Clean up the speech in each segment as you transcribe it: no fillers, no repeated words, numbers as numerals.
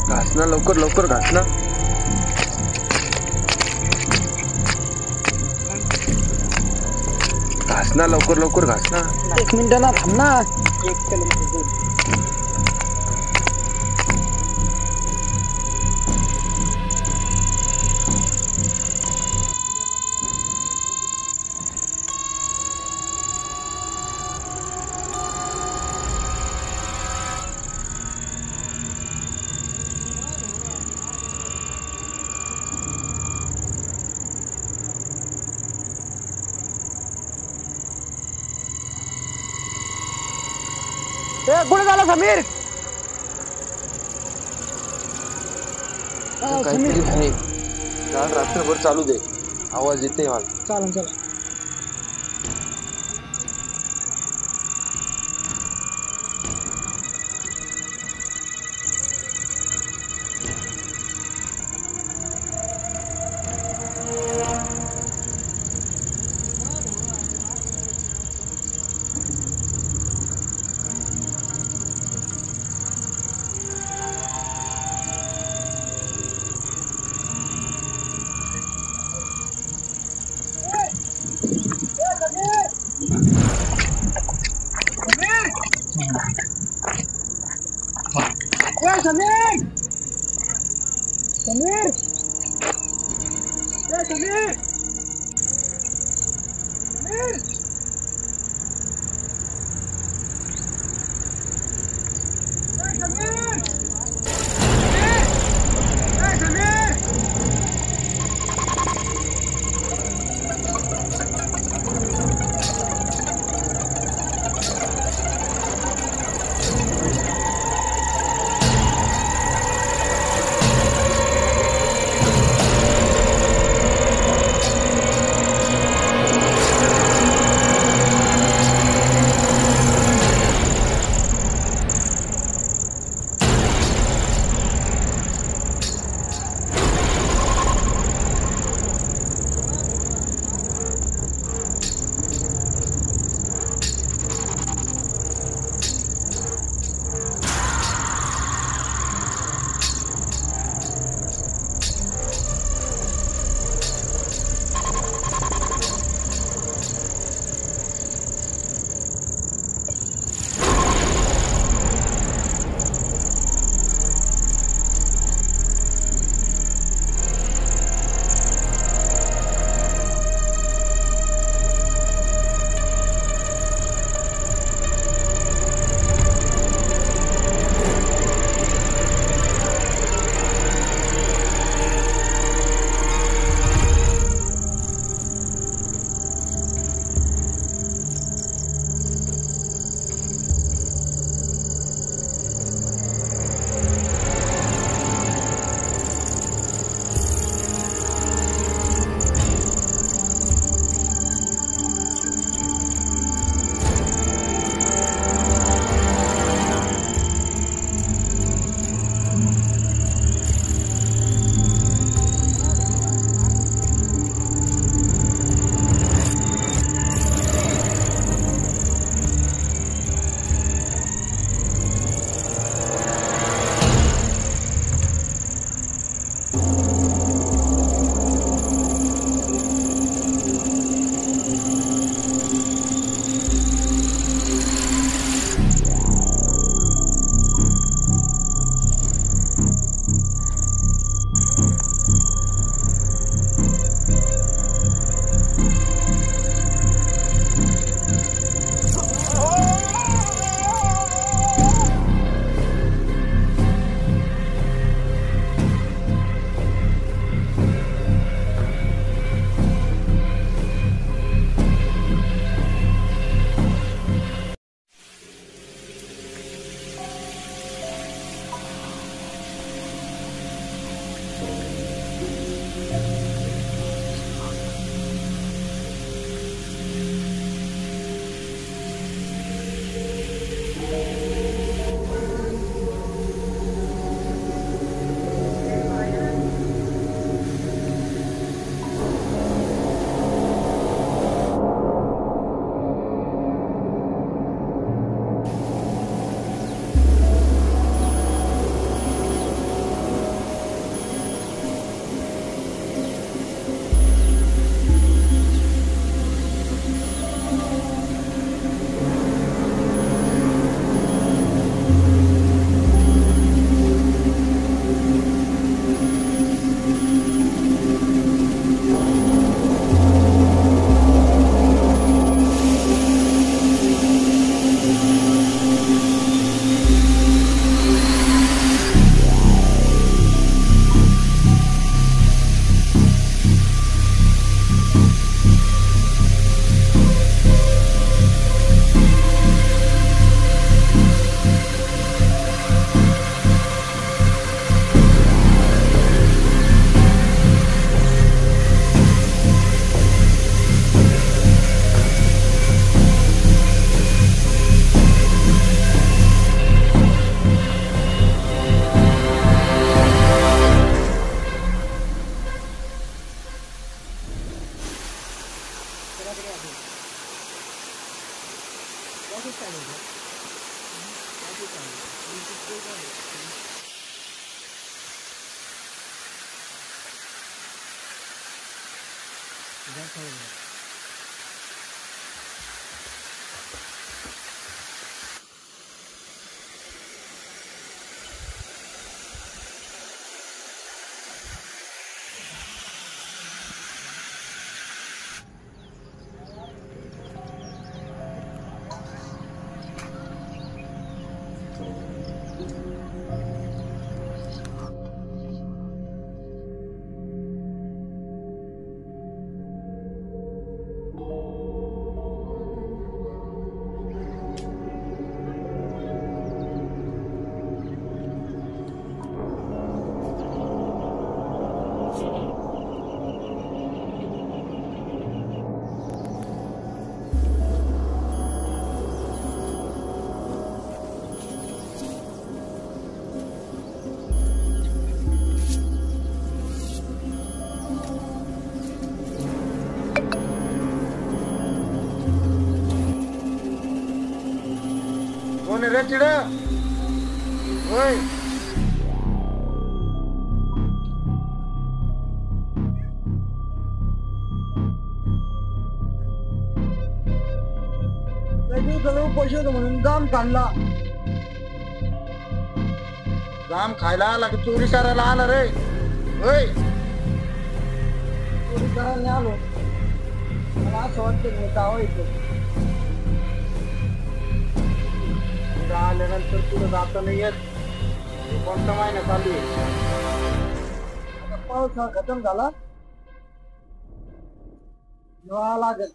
घास ना, लवकर लवकर घास ना. घास ना, लवकर लवकर घास ना. 1 मिनिट ना, थांब ना. कुठे झाला समीर? काहीतरी आहे. गाड रात्रभर चालू दे, आवाज येते मला. चालन चला. समीर समीर समीर समीर कोण रे चिड होय पैसे होतो म्हणून जाम काढला. जाम खायला आला की चोरी करायला आला रे होय चोरी करायला नाही आलो. मला असं वाटतं मी गाव येतो. आल्यानंतर तुला जाता नाही येत. कोणता महिना चालू आहे? आता पाऊस हा खतम झाला. हिवाळा लागेल.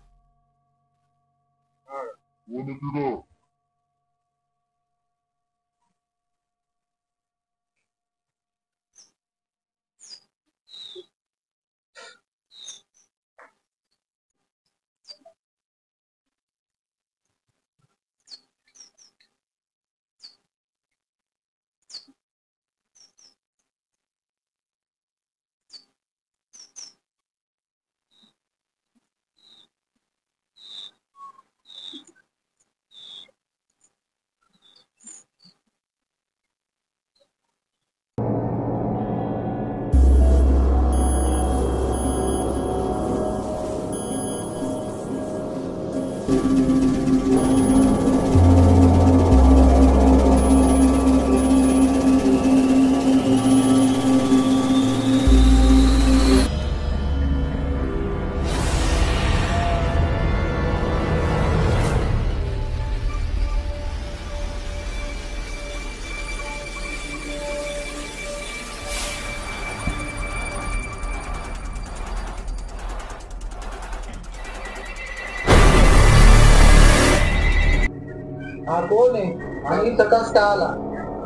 हा कोण आहे आणि इथं कस काय आला?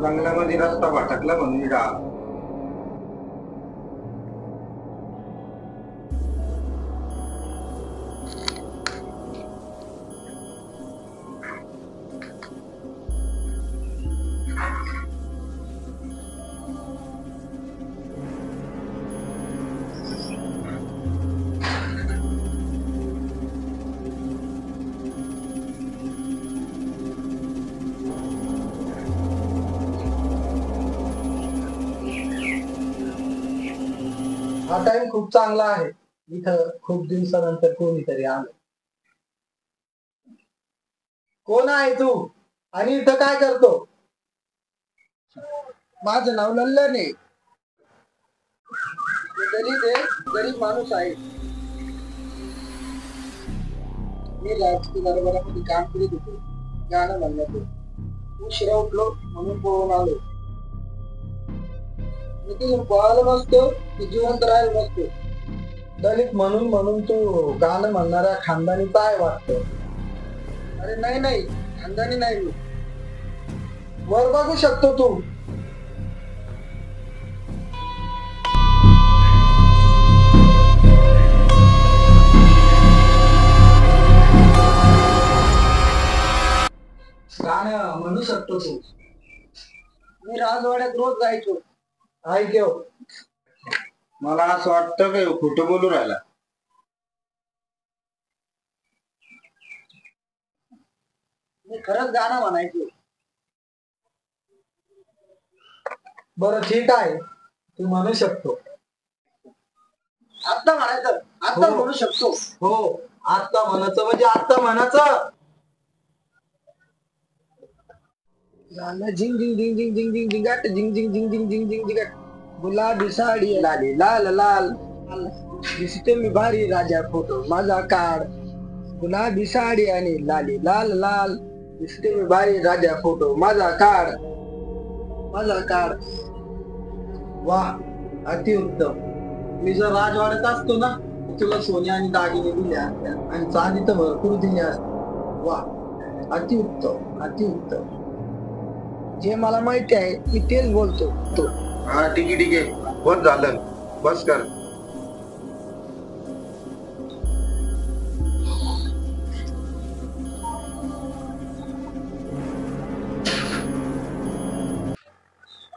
जंगलामध्ये रस्ता भटकला म्हणून इकडं आला. हा टाइम खूप चांगला आहे. इथं खूप दिवसानंतर कोणीतरी आलं. कोण आहे तू आणि इथं काय करतो? माझं नाव लल्लन आहे. गरीब आहे, गरीब माणूस आहे. मी राजकीय दरबारामध्ये काम करीत होतो. गाणं म्हणण्यात उशिरा उठलो म्हणून पळून आलो. मी तुझं पळालं नसतो की जिवंत राहिलं नसतो. दलित म्हणून म्हणून तू गाणं म्हणणाऱ्या खानदानीचा आहे वाटतं. अरे नाही नाही, खानदानी नाही मी. वर बघू शकतो तू. गाणं म्हणू शकतो तू. मी राजवाड्यात रोज जायचो. ऐक येऊ. मला असं वाटतं की खोटं बोलू राहिला. मी खरंच गाणं म्हणायचो. बरं ठीक आहे, तू म्हणू शकतो. आता म्हणायचं आता हो. म्हणू शकतो. हो, आता म्हणायचं म्हणजे आता म्हणायचं. गाणं झिंग झिंग झिंग झिंग झिंग झिंग झिंगाट झिंग झिंग झिंग झिंग झिंग झिंग झिंगाट. गुलाबी साडी लाली लाल लाल लाल. दिसते मी भारी राजा फोटो माझा काढ. गुलाबी साडी आणि लाली लाल लाल. दिसते मी भारी राजा फोटो माझा काढ. माझा काढ. वाह, अतिउत्तम. मी जर राजवाड्यात असतो ना तर तुला सोने आणि दागिने दिले असते आणि चांदी तर भरपूर दिली असते. वाह, अतिउत्तम अतिउत्तम. जे मला माहिती आहे मी तेच बोलतो. हा ठीक आहे बस झालं, बस कर.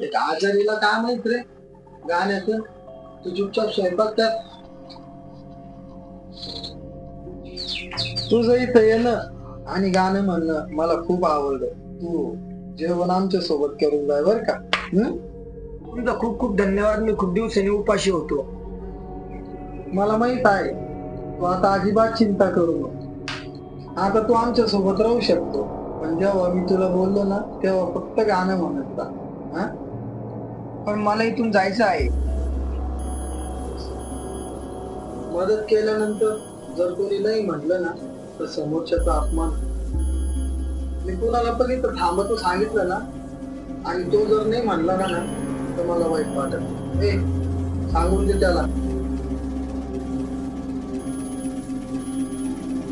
एक आजारीला काय माहित रे गाण्याचं. तू चुपचाप स्वयंपाक कर. तुझं इथं येणं आणि गाणं म्हणणं मला खूप आवडलं. तू जेवण आमच्या सोबत करून जाय बर का. तुमचा खूप खूप धन्यवाद. मी खूप दिवसांनी उपाशी होतो. मला माहित आहे तू आता अजिबात चिंता करू नको. आता तू आमच्या सोबत राहू शकतो. पण जेव्हा मी तुला बोललो ना तेव्हा फक्त गाणं म्हणत जा. हा? पण मला इथून जायचं आहे. मदत केल्यानंतर जर कोणी नाही म्हटलं ना तर समोरच्याचा अपमान. मी कुणाला पण इथं थांबतो सांगितलं ना आणि तो जर नाही म्हणला ना तर मला वाईट वाटत. ए, सांगून दे त्याला.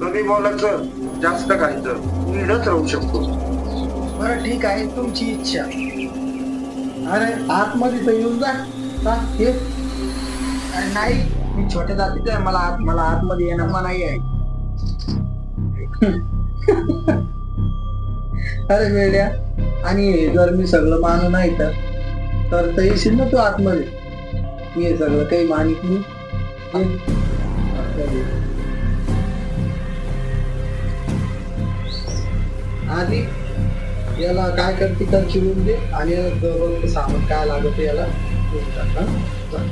कमी बोलायचं, जास्त खायचं, नीडच राहू शकतो. बरं ठीक आहे तुमची इच्छा. अरे आतमध्ये तर येऊन जा. ये. अरे नाही, मी छोट्या जातीचा आहे. मला आतमध्ये येणं मनाई आहे. अरे वेड्या, आणि जर मी सगळं मानू नाही तर येशील ना तू आतमध्ये. मी हे सगळं काही मानित नाही. आधी याला काय करते तर चिरून दे आणि याला सामान काय लागत याला देऊन टाक. हा? चल.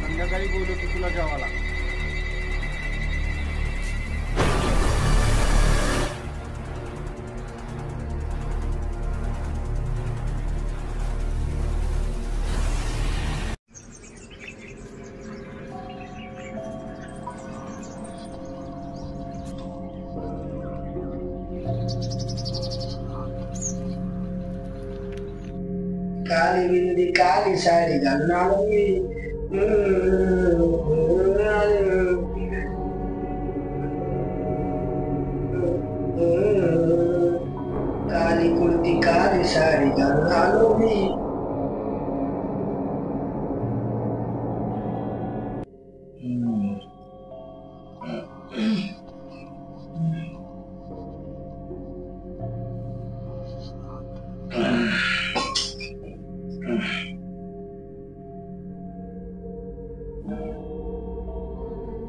संध्याकाळी बोलवतो तुला जेवायला. काली बिंदी काली साडी घालून आलो मी. काली कुर्ती काली साडी घालून आलो मी.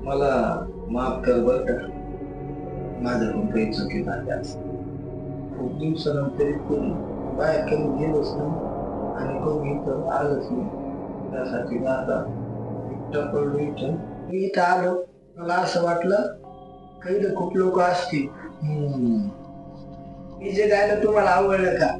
मला माफ कर बर का. माझ्याकडून काही चुकी झाली असं. खूप दिवसानंतर कोणी बाहेर कमी गेलोच नाही आणि कोणी इथं आलंच नाही. त्यासाठी मी आता एकटा पडलो इथं. मी इथं आलो, मला असं वाटलं काही खूप लोक असतील. मी जे गायलं तुम्हाला आवडलं का?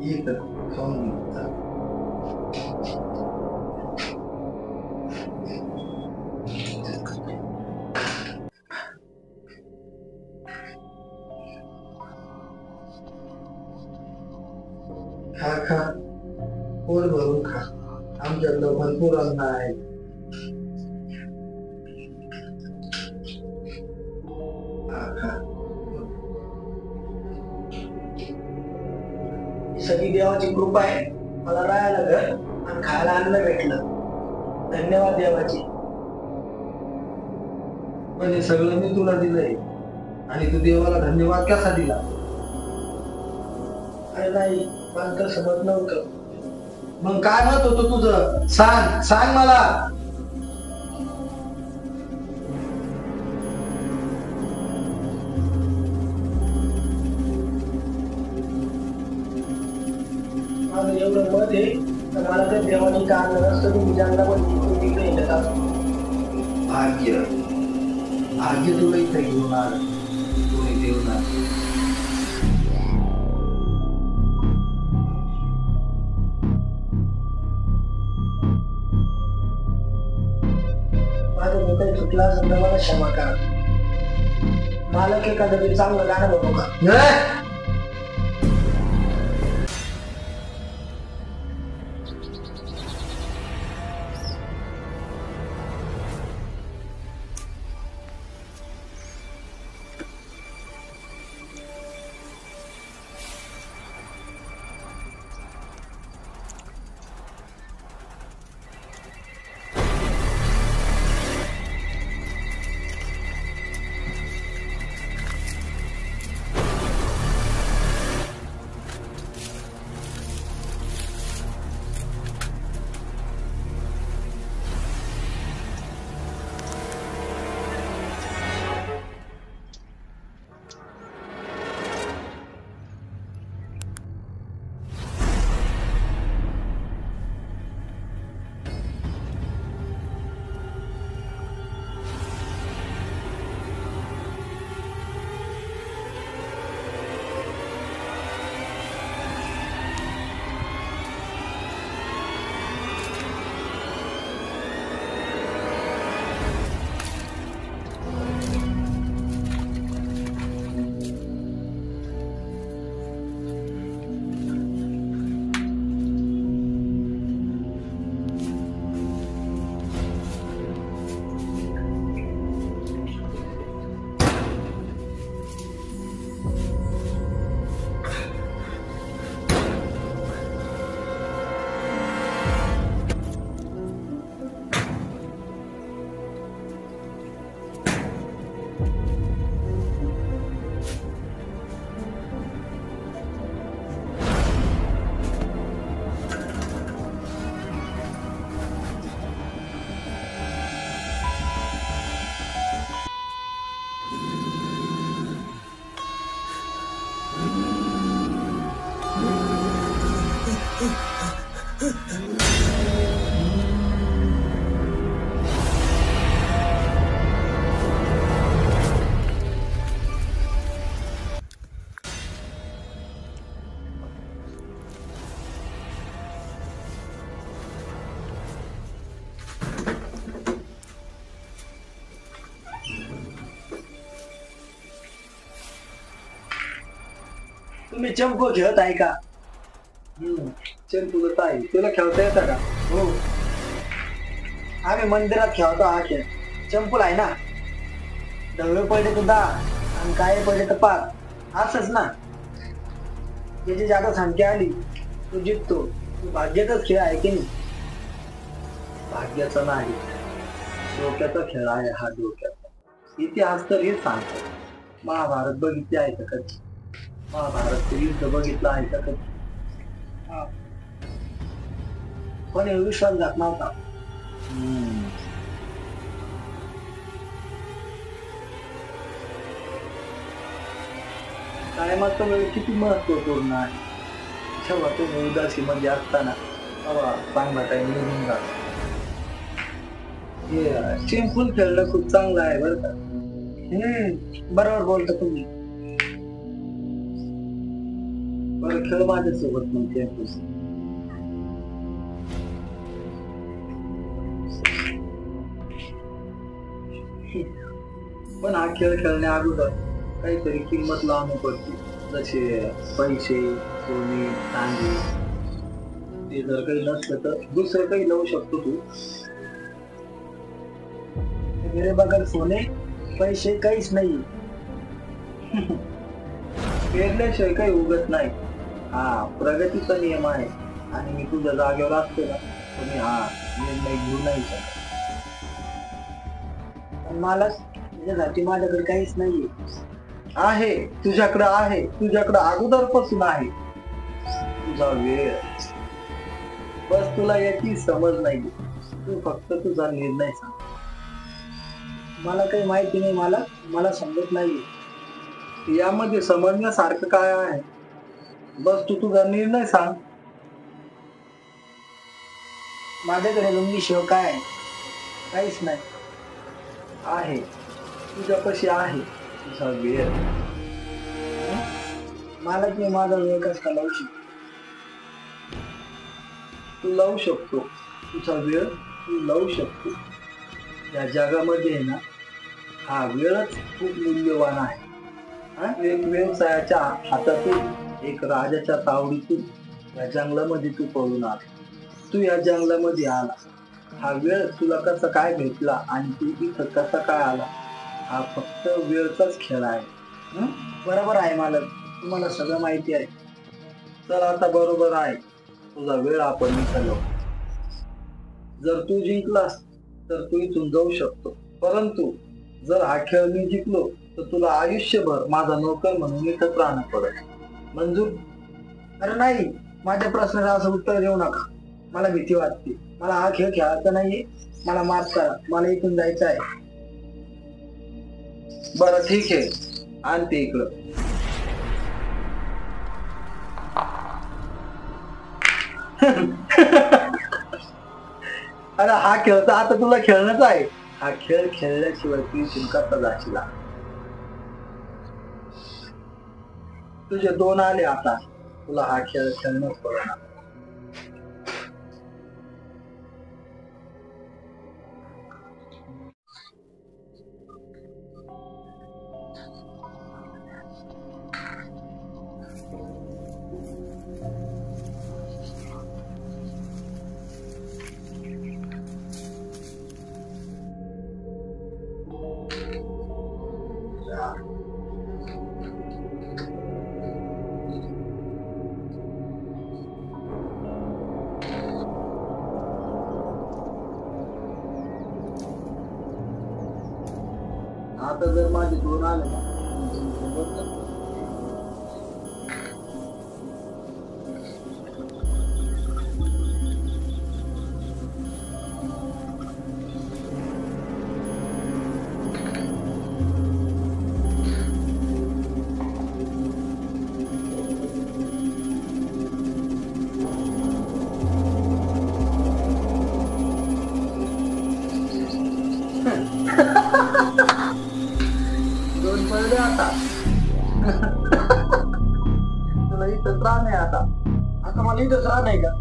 ये तर खाऊन घे. खा खा, पोट भरून खा. आमच्याकडं भरपूर अन्न आहे. ही सगळी देवाची कृपा आहे. मला राहायला घर आणि खायला अन्न भेटलं. धन्यवाद देवाची. पण हे सगळं मी तुला दिलंय आणि तू देवाला धन्यवाद कसा दिला? अरे नाही, मला तर समज नव्हतं. मग काय मत होतं तुझं? सांग सांग मला. माझं एवढं मत आहे तर मला तर देवाची कारण नसतं तुम्ही जंगलामध्ये तिकडे येत असतो. भाग्य भाग्य तुला इथे घेऊन आलं. तुम्ही देऊन आलं. माझं मोठं चुकला असेल तर मला क्षमा करा. मालक एखादं तरी चांगलं गाणं बघू का? तुम्ही चंपू खेळत आहे का? चंपू आहे. तुला खेळता येतं का? हो, आम्ही मंदिरात खेळतो हा खेळ. चंपूल आहे ना, दहावे पडले तर 10 आणि काय पडले तर 5, असंच ना. ज्याची जागा संख्या आली तो जिंकतो. भाग्याचाच खेळ आहे की नाही? भाग्याचा नाही, डोक्याचा खेळ आहे हा. डोक्याचा इतिहास तर हेच सांगतो. महाभारत बघितले आहे का कधी? महाभारत युद्ध बघितलं आहे का कधी? पण विश्वासघात नव्हता. टायमाचा वेळ किती महत्वपूर्ण आहे. जेव्हा तुम्ही उदासी मध्ये असताना तेव्हा चांगला टाइम निघून जातो. हे सिंपल खेळणं खूप चांगलं आहे बरं का. बरोबर बोलता तुम्ही. बरं खेळ माझ्यासोबत म्हणते. पण हा खेळ खेळण्या अगोदर काहीतरी किंमत लावणी पडते. जसे पैसे, सोने, चांदी. ते जर काही नसलं तर दुसरं काही लावू शकतो तू. मेरे बगल सोने पैसे काहीच नाही. पेरल्याशिवाय काही उगत नाही. हा प्रगतीचा नियम आहे आणि मी तुझ्या जागेवर असतो ना तर मी हा निर्णय घेऊ नाही शकत. पण मला तुझ्यासाठी माझ्याकडे काहीच नाहीये. आहे तुझ्याकडे आहे, तुझ्याकडे अगोदरपासून आहे. तुझा वेळ. बस तुला याची समज नाही. तू फक्त तुझा निर्णय सांग. मला काही माहिती नाही. मला समजत नाही यामध्ये समजण्यासारखं काय आहे. बस तू तुझा निर्णय सांग. माझ्याकडे लुंगीशिवाय काय आहे? काहीच नाही. आहे तुझ्यापाशी आहे तुझा वेळ. मला की माझा वेळ कसा लावू शकतो? तू लावू शकतो तुझा वेळ. तू लावू शकतो. या जगामध्ये आहे ना हा वेळच खूप मूल्यवान आहे. एक व्यवसायाच्या हातातून एक राजाच्या तावडीतून या जंगलामध्ये तू पळून आला. तू या जंगलामध्ये आला. हा वेळ तुला कसा काय भेटला आणि तू इथं कसा काय आला हा फक्त वेळचाच खेळ आहे. बरोबर आहे मालक. तुम्हाला सगळं माहिती आहे. चल आता बरोबर आहे. तुझा वेळ आपण इथं लावू. जर तू जिंकलास तर तू इथून जाऊ शकतो. परंतु जर हा खेळ मी जिंकलो तर तुला आयुष्यभर माझा नोकर म्हणून इथंच राहणं पडेल. मंजूर? अरे नाही, माझ्या प्रश्नाला असं उत्तर देऊ नका. मला भीती वाटते. मला हा खेळ खेळायचा नाहीये. मला माफ करा. मला इथून जायचं आहे. बरं ठीक आहे. आणते इकडं. अरे हा खेळ तर आता तुला खेळणंच आहे. हा खेळ खेळल्याशिवाय तू चिंकाचा जाशील. तुझे 2 आले आता. तुला हा खेळ खेळणंच पडणार. आता जर माझे 2 आले ना पडले आता. तुला इथंच राह नाही आता. आता मला इथंच राह नाही का?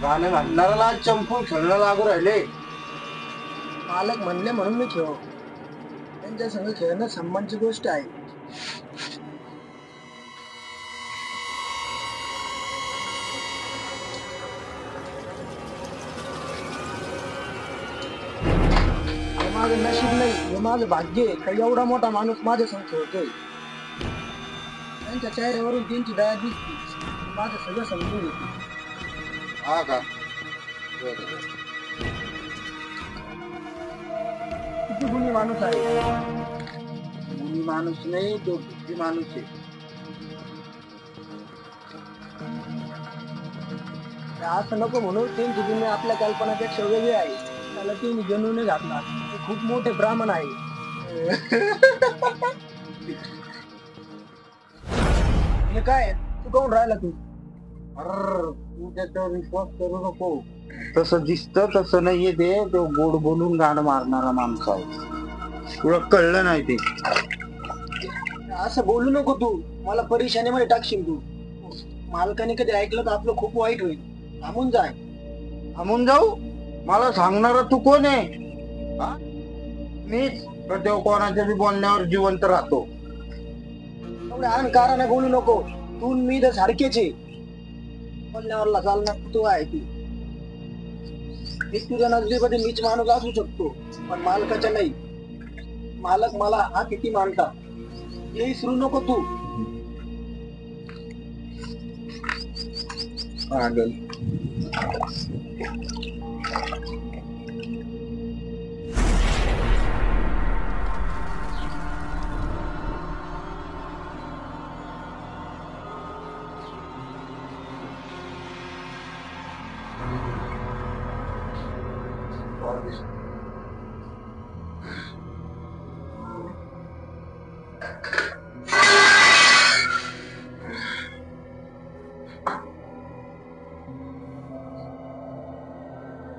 गाणं घालणाऱ्याला चंपू खेळणं लागू राहिले. मालक म्हणले म्हणून मी खेळ, त्यांच्या संग खेळणं सन्मानची गोष्ट आहे. हे माझं नशीब नाही, हे माझं भाग्य आहे का एवढा मोठा माणूस माझ्या संग खेळतोय. त्यांच्या चेहऱ्यावरून त्यांची दया दिसते, माझं सगळं समजून येते. हा का? किती गुणी माणूस आहे. गुणी माणूस नाही, तो बुद्धी माणूस आहे. असं नको म्हणून त्यांची गुन्हे आपल्या कल्पनापेक्षा वेगळी आहे. त्याला त्यांनी जनून घातला, ते खूप मोठे ब्राह्मण आहे. हे काय तू कोण राहिला तू? तू त्याच्यावर विश्वास करू नको. तसं दिसतं तसं नाहीये ते. तो गोड बोलून गाणं मारणारा माणूस आहे. तुला कळलं नाही ते. असं बोलू नको तू, मला परेशानीमध्ये टाकशील तू. मालकाने कधी ऐकलं तर आपलं खूप वाईट होईल. थांबून जाय. थांबून जाऊ? मला सांगणार तू कोण आहे? मीच तेव्हा कोणाच्या बी बोलण्यावर जिवंत राहतो. एवढ्या अहंकाराने बोलू नको. तू मी तर सारखेच आहे. बोलण्यावरला चालणार तू आहे. तू मी तुझ्या नजरेमध्ये मीच माणूस असू शकतो, पण मालकाच्या नाही. मालक मला हा किती मानतात हे विसरू नको तू. पागल.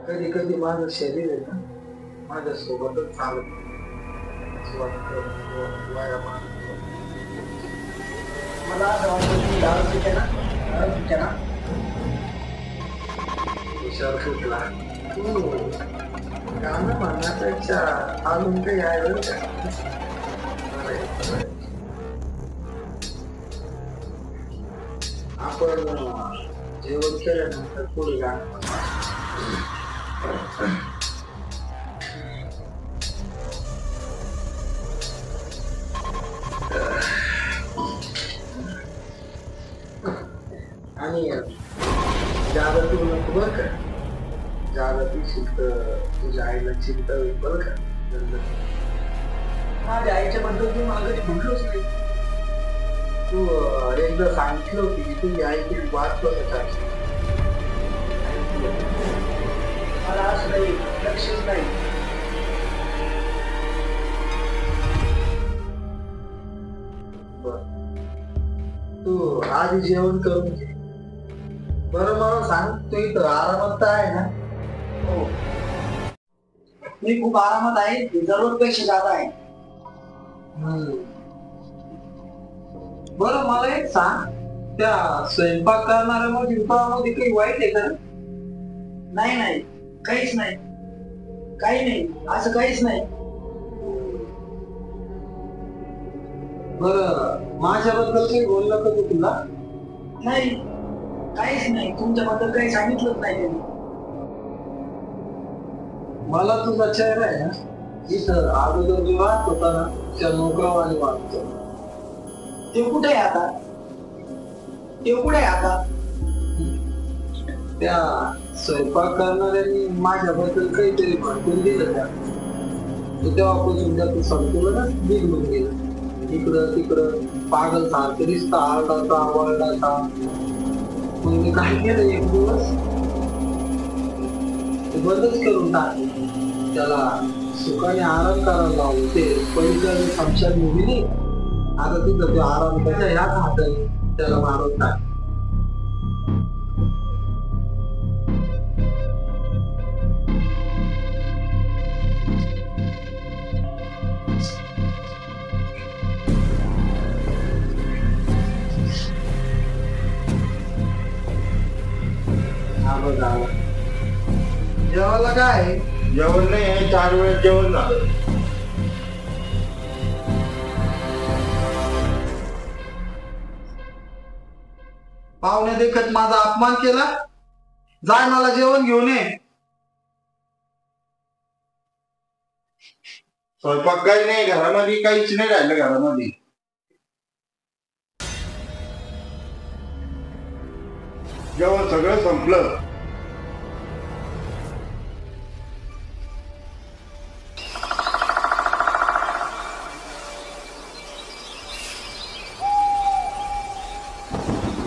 कधी कधी माझं शरीर आहे ना, माझ्या सोबतच चालत मला असं वाटतं की दारू पिते ना विचार सुटला. तू गाणं म्हणण्यापेक्षा अजून काही आहे आपण जेवण केल्यानंतर पुढे गाणं आणि जादा तू नको बर का. जादा ती शिकत तुझ्या आईला चिंता होईल बर का. माझ्या आईच्या बद्दल तू मागे म्हटलोच नाही. तू एकदा सांगितलं होती की तुझी आई किती वाट बघत आहे. मला असं नाही, लक्षच नाही. तू आधी जेवण करून घे. बरं मला सांग, तू इथं आरामात तर आहे ना? हो, मी खूप आरामात आहे. जरूरपेक्षा जादा आहे. बरं मला एक सांग, त्या स्वयंपाक करणाऱ्यामध्ये विभागामध्ये काही वाईट आहे का? नाही नाही, काहीच नाही. काही नाही, असं काहीच नाही. बरं माझ्याबद्दल काही बोललं का तू तुला? नाही, काहीच नाही. तुमच्याबद्दल काही सांगितलंच नाही त्यांनी. मला तुझा चेहरा आहे ना, इथं अगोदर जो वाट होता ना, त्या नोकरावानी वाटतो. ते कुठे आहे आता? ते कुठे आहे आता? त्या स्वयंपाक करणाऱ्यांनी माझ्याबद्दल काहीतरी भरपूर दिलं त्या. तेव्हापासून त्याचं संतुलनच बिघडून गेलं. इकडं तिकडं पागल सारखं दिसतं, आरडाचा वरडाचा. मग मी काय केलं, एक दिवस बंदच करून टाकले. त्याला सुखाने आराम करायला लावलं. ते पहिलं संशय मुली नाही, आता तिथं ते आराम त्याच्या ह्याच हाताने त्याला मारून टाक. बघा जेवायला काय आहे? जेवण नाही, 4 वेळेस जेवण झालं. पाहुणे देखत माझा अपमान केला. जाय मला जेवण घेऊन ये. स्वयंपाक काही नाही घरामध्ये, काहीच नाही राहिलं घरामध्ये. जेवण सगळं संपलं.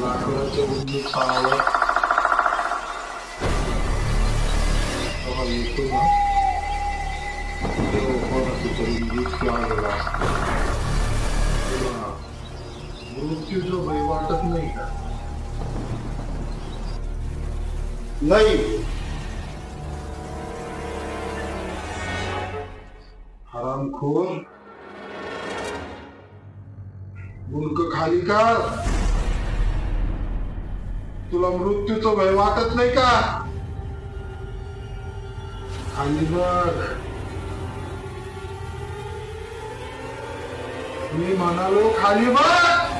लाकडाचं उंदीर खावं. तेव्हा येतो ना, तेव्हा कोणाचं तरी मृत्यू आलेला असतो. तेव्हा मृत्यूचं भय वाटत नाही का? नाही. हरामखोर, मुलक खाली काढ. तुला मृत्यूचं भय वाटत नाही का? खाली बघ. मी म्हणालो खाली बघ.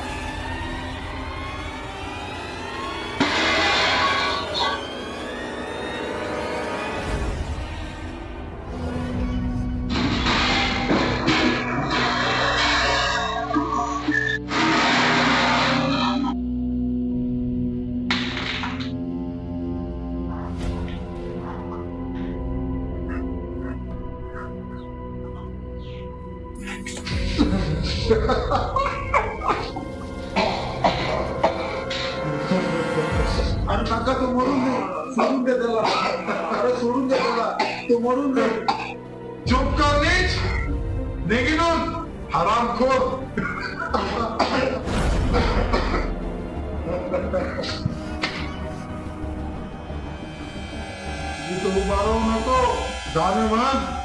अरे काका, तू मरून दे. सोडून दे त्याला. अरे सोडून दे त्याला. तू मरून दे. चुप कर नीच. निघून हरामखोर. तू उभा राहू नको. गाणं म्हण.